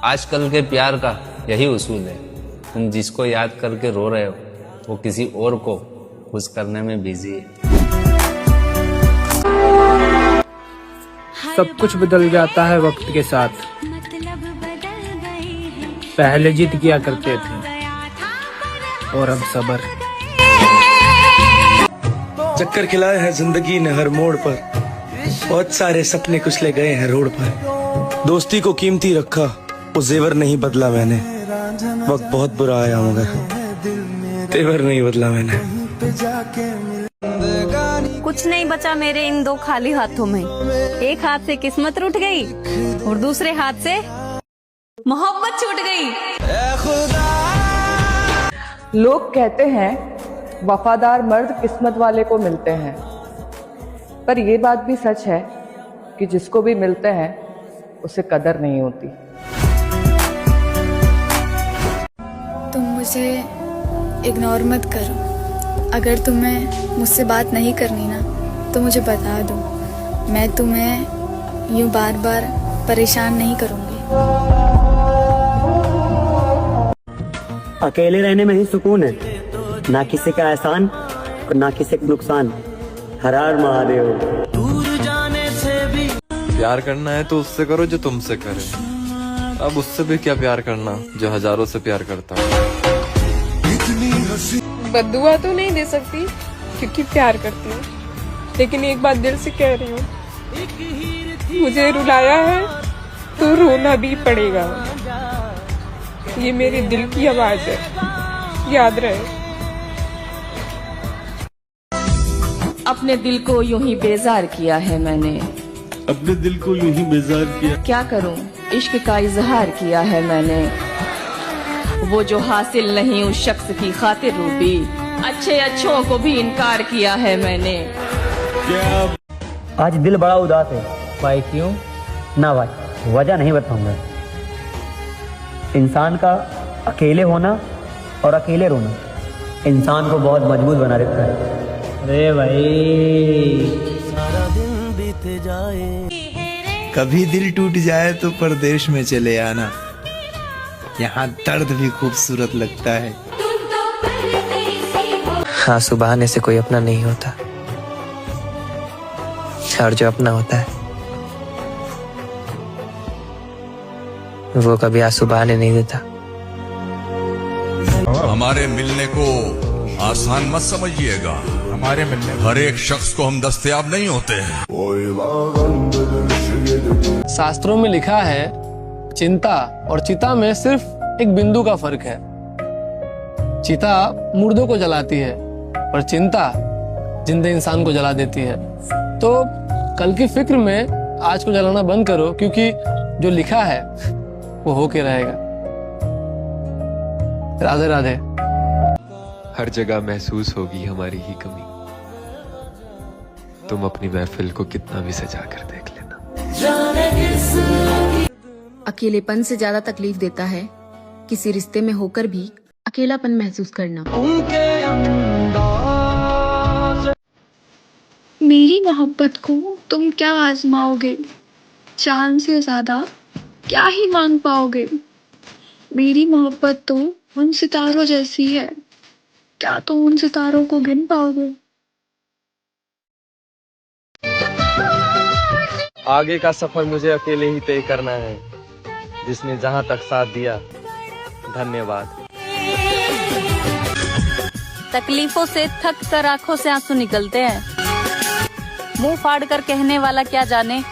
आजकल के प्यार का यही उसूल है, तुम जिसको याद करके रो रहे हो वो किसी और को खुश करने में बिजी है। सब कुछ बदल जाता है वक्त के साथ। पहले जिद किया करते थे और अब सब्र। चक्कर खिलाए हैं जिंदगी ने हर मोड़ पर, बहुत सारे सपने कुचले गए हैं रोड पर। दोस्ती को कीमती रखा, वो जेवर नहीं बदला मैंने। वक्त बहुत बुरा आया मगर तेवर नहीं बदला मैंने। कुछ नहीं बचा मेरे इन दो खाली हाथों में। एक हाथ से किस्मत रूठ गई और दूसरे हाथ से मोहब्बत छूट गई। लोग कहते हैं वफादार मर्द किस्मत वाले को मिलते हैं, पर यह बात भी सच है कि जिसको भी मिलते हैं उसे कदर नहीं होती। तुम मुझे इग्नोर मत करो। अगर तुम्हें मुझसे बात नहीं करनी ना तो मुझे बता दो, मैं तुम्हें यूं बार बार परेशान नहीं करूंगी। अकेले रहने में ही सुकून है, ना किसी का एहसान और ना किसी का नुकसान। हर हर महादेव। प्यार करना है तो उससे करो जो तुमसे करे। अब उससे भी क्या प्यार करना जो हजारों से प्यार करता है। बद्दुआ तो नहीं दे सकती क्योंकि प्यार करती हूँ, लेकिन एक बात दिल से कह रही हूँ, मुझे रुलाया है तो रोना भी पड़ेगा। ये मेरे दिल की आवाज है, याद रहे। अपने दिल को यूं ही बेजार किया है मैंने, अपने दिल को यूं ही बेजार किया। क्या करूं, इश्क का इजहार किया है मैंने। वो जो हासिल नहीं उस शख्स की खातिर रूबी, अच्छे अच्छों को भी इनकार किया है मैंने। आज दिल बड़ा उदास है। भाई क्यों? ना भाई, वजह नहीं बताऊंगा। इंसान का अकेले होना और अकेले रोना इंसान को बहुत मजबूत बना देता है। अरे भाई, कभी दिल टूट जाए तो परदेश में चले आना, यहाँ दर्द भी खूबसूरत लगता है। आंसू बहाने से कोई अपना नहीं होता, और जो अपना होता है वो कभी आंसू बहाने नहीं देता। हमारे मिलने को आसान मत समझिएगा, हमारे मिलने हर एक शख्स को हम दस्तयाब नहीं होते हैं। शास्त्रों में लिखा है चिंता और चिता में सिर्फ एक बिंदु का फर्क है। चिता मुर्दों को जलाती है पर चिंता जिंदे इंसान को जला देती है। तो कल की फिक्र में आज को जलाना बंद करो, क्योंकि जो लिखा है वो होके रहेगा। राधे राधे। हर जगह महसूस होगी हमारी ही कमी, तुम अपनी महफिल को कितना भी सजा कर देख लेना। अकेलेपन से ज्यादा तकलीफ देता है किसी रिश्ते में होकर भी अकेलापन महसूस करना। मेरी मोहब्बत को तुम क्या आजमाओगे, चांद से ज्यादा क्या ही मांग पाओगे। मेरी मोहब्बत तो उन सितारों जैसी है, क्या तुम उन सितारों को गिन पाओगे। आगे का सफर मुझे अकेले ही तय करना है, जिसने जहां तक साथ दिया धन्यवाद। तकलीफों से थक कर आंखों से आंसू निकलते हैं, मुंह फाड़ कर कहने वाला क्या जाने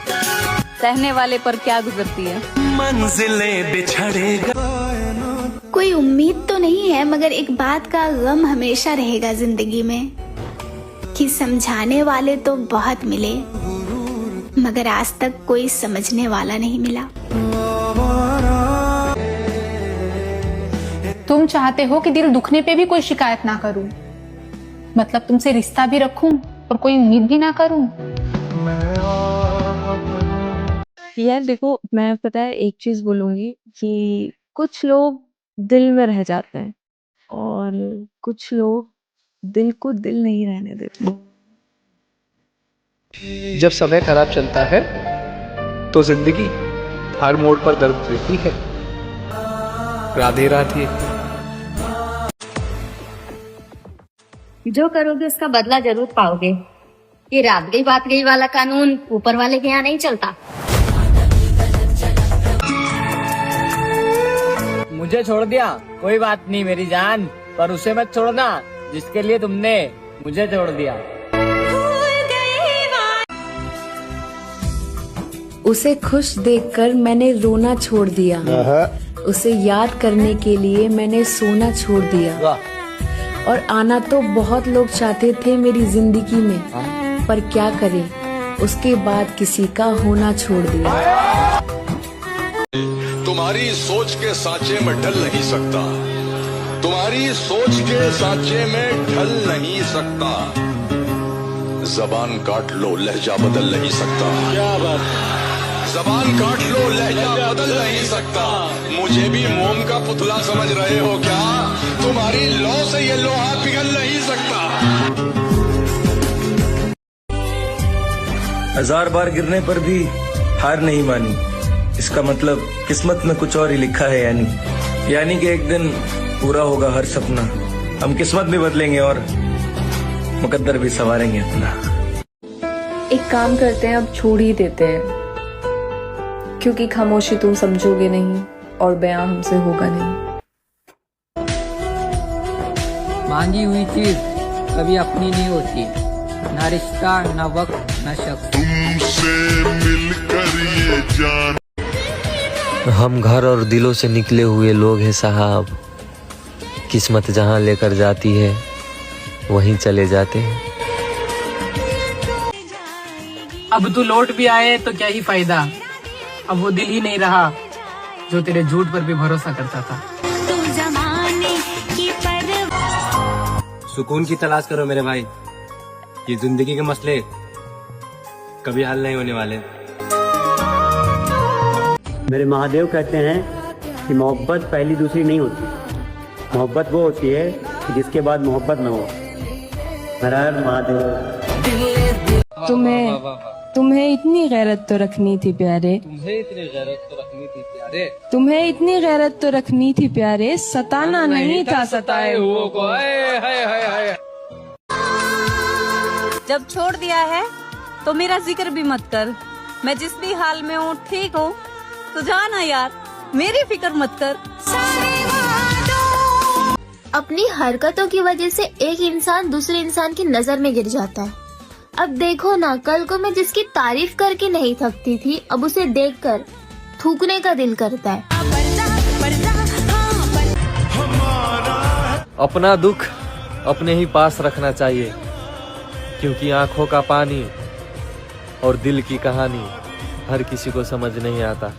सहने वाले पर क्या गुजरती है। मंजिलें बिछड़ेगा। कोई उम्मीद तो नहीं है, मगर एक बात का गम हमेशा रहेगा जिंदगी में कि समझाने वाले तो बहुत मिले मगर आज तक कोई समझने वाला नहीं मिला। तुम चाहते हो कि दिल दुखने पे भी कोई शिकायत ना करूं, मतलब तुमसे रिश्ता भी रखूं और कोई उम्मीद भी ना करूं। यार देखो, मैं पता है एक चीज बोलूंगी कि कुछ लोग दिल में रह जाते हैं और कुछ लोग दिल को दिल नहीं रहने देते। जब समय खराब चलता है तो जिंदगी हर मोड़ पर दर्द देती है, राधे राधे। जो करोगे उसका बदला जरूर पाओगे। ये रात गई बात गई वाला कानून ऊपर वाले के यहाँ नहीं चलता। मुझे छोड़ दिया कोई बात नहीं मेरी जान, पर उसे मत छोड़ना जिसके लिए तुमने मुझे छोड़ दिया। उसे खुश देखकर मैंने रोना छोड़ दिया, उसे याद करने के लिए मैंने सोना छोड़ दिया। और आना तो बहुत लोग चाहते थे मेरी जिंदगी में, पर क्या करें उसके बाद किसी का होना छोड़ दिया। तुम्हारी सोच के सांचे में ढल नहीं सकता, तुम्हारी सोच के सांचे में ढल नहीं सकता। जबान काट लो लहजा बदल नहीं सकता। क्या बात, जबान काट लो लहजा बदल नहीं सकता। मुझे भी मोम का पुतला समझ रहे हो क्या? तुम्हारी लौ से ये लोहा पिघल नहीं सकता। 1000 बार गिरने पर भी हार नहीं मानी, इसका मतलब किस्मत में कुछ और ही लिखा है। यानी कि एक दिन पूरा होगा हर सपना। हम किस्मत भी बदलेंगे और मुकद्दर भी संवारेंगे अपना। एक काम करते हैं, अब छोड़ ही देते हैं, क्योंकि खामोशी तुम समझोगे नहीं और बयां हमसे होगा नहीं। मांगी हुई चीज कभी अपनी नहीं होती, ना रिश्ता ना वक्त ना शख्स। तुमसे मिलकर ये जान। हम घर और दिलों से निकले हुए लोग हैं साहब, किस्मत जहाँ लेकर जाती है वहीं चले जाते हैं। अब तू लौट भी आए तो क्या ही फायदा, अब वो दिल ही नहीं रहा जो तेरे झूठ पर भी भरोसा करता था। सुकून की तलाश करो मेरे भाई, ये जिंदगी के मसले कभी हल नहीं होने वाले। मेरे महादेव कहते हैं कि मोहब्बत पहली दूसरी नहीं होती, मोहब्बत वो होती है कि जिसके बाद मोहब्बत न हो। हर हर महादेव। तुम्हें इतनी गैरत तो रखनी थी प्यारे, तुम्हें इतनी गैरत तो रखनी थी प्यारे, तुम्हें इतनी गैरत तो रखनी थी प्यारे, सताना नहीं था सताए हुओं को। जब छोड़ दिया है तो मेरा जिक्र भी मत कर। मैं जिस भी हाल में हूँ ठीक हूँ, तो जाना यार मेरी फिक्र मत कर। अपनी हरकतों की वजह से एक इंसान दूसरे इंसान की नजर में गिर जाता है। अब देखो ना, कल को मैं जिसकी तारीफ करके नहीं थकती थी, अब उसे देखकर थूकने का दिल करता है। अपना दुख अपने ही पास रखना चाहिए, क्योंकि आंखों का पानी और दिल की कहानी हर किसी को समझ नहीं आता।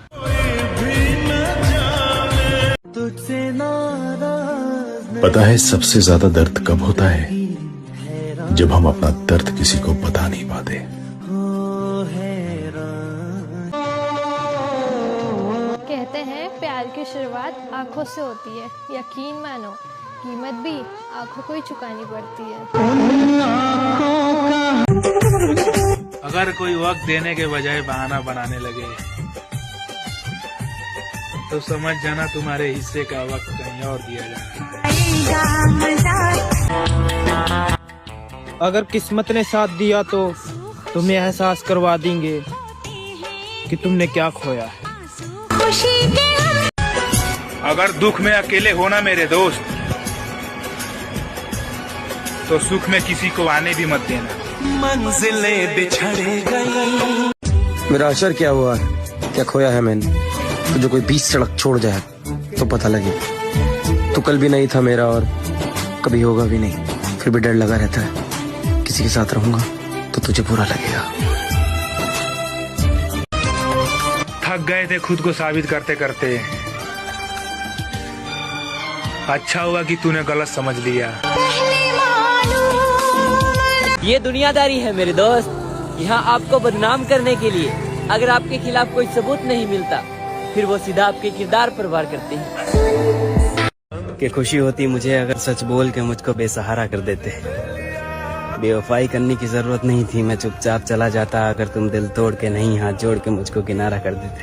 पता है सबसे ज्यादा दर्द कब होता है? जब हम अपना दर्द किसी को बता नहीं पाते। कहते हैं प्यार की शुरुआत आंखों से होती है, यकीन मानो कीमत भी आंखों को ही चुकानी पड़ती है। अगर कोई वक्त देने के बजाय बहाना बनाने लगे तो समझ जाना तुम्हारे हिस्से का वक्त कहीं और दिया जा रहा है। अगर किस्मत ने साथ दिया तो तुम्हें एहसास करवा देंगे कि तुमने क्या खोया है। अगर दुख में अकेले होना मेरे दोस्त, तो सुख में किसी को आने भी मत देना। मंजिलें बिछड़ गई। मेरा अशर क्या हुआ है, क्या खोया है मैंने? तो जो कोई बीच सड़क छोड़ जाए तो पता लगे। तो कल भी नहीं था मेरा और कभी होगा भी नहीं, फिर भी डर लगा रहता है। किसी के साथ रहूंगा तो तुझे बुरा लगेगा। थक गए थे खुद को साबित करते करते, अच्छा हुआ कि तूने गलत समझ लिया। ये दुनियादारी है मेरे दोस्त, यहाँ आपको बदनाम करने के लिए अगर आपके खिलाफ कोई सबूत नहीं मिलता, फिर वो सीधा आपके किरदार पर वार करते हैं। कि खुशी होती मुझे अगर सच बोल के मुझको बेसहारा कर देते। बेवफाई करने की जरूरत नहीं थी, मैं चुपचाप चला जाता अगर तुम दिल तोड़ के नहीं हाथ जोड़ के मुझको किनारा कर देते।